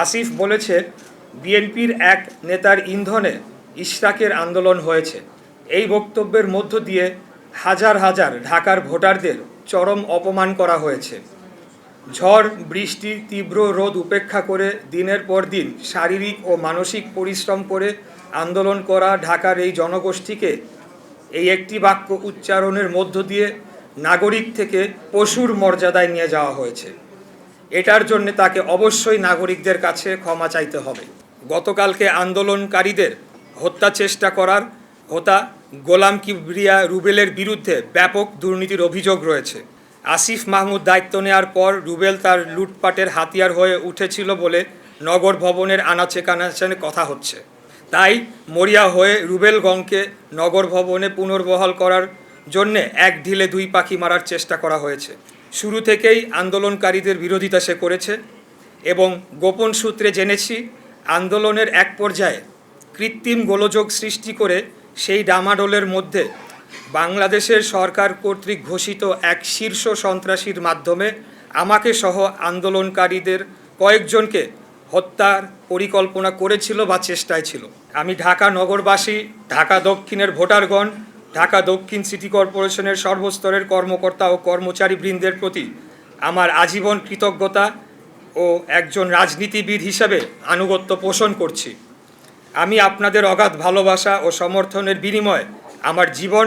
আসিফ বলেছে, বিএনপির এক নেতার ইন্ধনে ইশরাকের আন্দোলন হয়েছে। এই বক্তব্যের মধ্য দিয়ে হাজার হাজার ঢাকার ভোটারদের চরম অপমান করা হয়েছে। ঝড়, বৃষ্টি, তীব্র রোদ উপেক্ষা করে দিনের পর দিন শারীরিক ও মানসিক পরিশ্রম করে আন্দোলন করা ঢাকার এই জনগোষ্ঠীকে এই একটি বাক্য উচ্চারণের মধ্য দিয়ে নাগরিক থেকে পশুর মর্যাদায় নিয়ে যাওয়া হয়েছে। এটার জন্য তাকে অবশ্যই নাগরিকদের কাছে ক্ষমা চাইতে হবে। গতকালকে আন্দোলনকারীদের হত্যা চেষ্টা করার হোতা গোলাম কিবরিয়া রুবেলের বিরুদ্ধে ব্যাপক দুর্নীতির অভিযোগ রয়েছে। আসিফ মাহমুদ দায়িত্ব নেওয়ার পর রুবেল তার লুটপাটের হাতিয়ার হয়ে উঠেছিল বলে নগর ভবনের আনাচে কানাচে কথা হচ্ছে। তাই মরিয়া হয়ে রুবেলগঞ্জকে নগর ভবনে পুনর্বহাল করার জন্যে এক ঢিলে দুই পাখি মারার চেষ্টা করা হয়েছে। শুরু থেকেই আন্দোলনকারীদের বিরোধিতা সে করেছে এবং গোপন সূত্রে জেনেছি আন্দোলনের এক পর্যায়ে কৃত্রিম গোলযোগ সৃষ্টি করে সেই ডামাডোলের মধ্যে বাংলাদেশের সরকার কর্তৃক ঘোষিত এক শীর্ষ সন্ত্রাসীর মাধ্যমে আমাকে সহ আন্দোলনকারীদের কয়েকজনকে হত্যার পরিকল্পনা করেছিল বা চেষ্টায় ছিল। আমি ঢাকা নগরবাসী, ঢাকা দক্ষিণের ভোটারগণ, ঢাকা দক্ষিণ সিটি কর্পোরেশনের সর্বস্তরের কর্মকর্তা ও কর্মচারীবৃন্দের প্রতি আমার আজীবন কৃতজ্ঞতা ও একজন রাজনীতিবিদ হিসাবে আনুগত্য পোষণ করছি। আমি আপনাদের অগাধ ভালোবাসা ও সমর্থনের বিনিময়ে আমার জীবন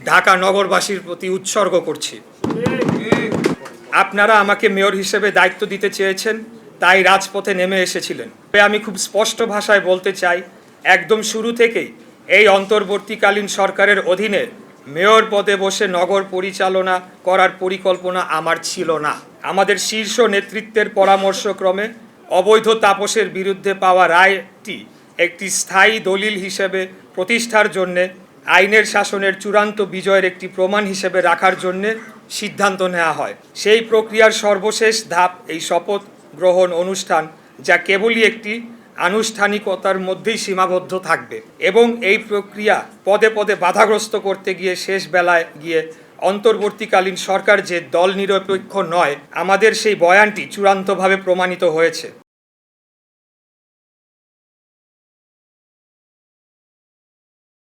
ঢাকা নগরবাসীর প্রতি উৎসর্গ করছি। আপনারা আমাকে মেয়র হিসেবে দায়িত্ব দিতে চেয়েছেন, তাই রাজপথে নেমে এসেছিলেন। আমি খুব স্পষ্ট ভাষায় বলতে চাই, একদম শুরু থেকেই এই অন্তর্বর্তীকালীন সরকারের অধীনে মেয়র পদে বসে নগর পরিচালনা করার পরিকল্পনা আমার ছিল না। আমাদের শীর্ষ নেতৃত্বের পরামর্শক্রমে অবৈধ তাপসের বিরুদ্ধে পাওয়া রায়টি একটি স্থায়ী দলিল হিসেবে প্রতিষ্ঠার জন্যে আইনের শাসনের চূড়ান্ত বিজয়ের একটি প্রমাণ হিসেবে রাখার জন্যে সিদ্ধান্ত নেওয়া হয়। সেই প্রক্রিয়ার সর্বশেষ ধাপ এই শপথ গ্রহণ অনুষ্ঠান, যা কেবলই একটি আনুষ্ঠানিকতার মধ্যেই সীমাবদ্ধ থাকবে এবং এই প্রক্রিয়া পদে পদে বাধাগ্রস্ত করতে গিয়ে শেষ বেলায় গিয়ে অন্তর্বর্তীকালীন সরকার যে দল নিরপেক্ষ নয়, আমাদের সেই বয়ানটি চূড়ান্তভাবে প্রমাণিত হয়েছে।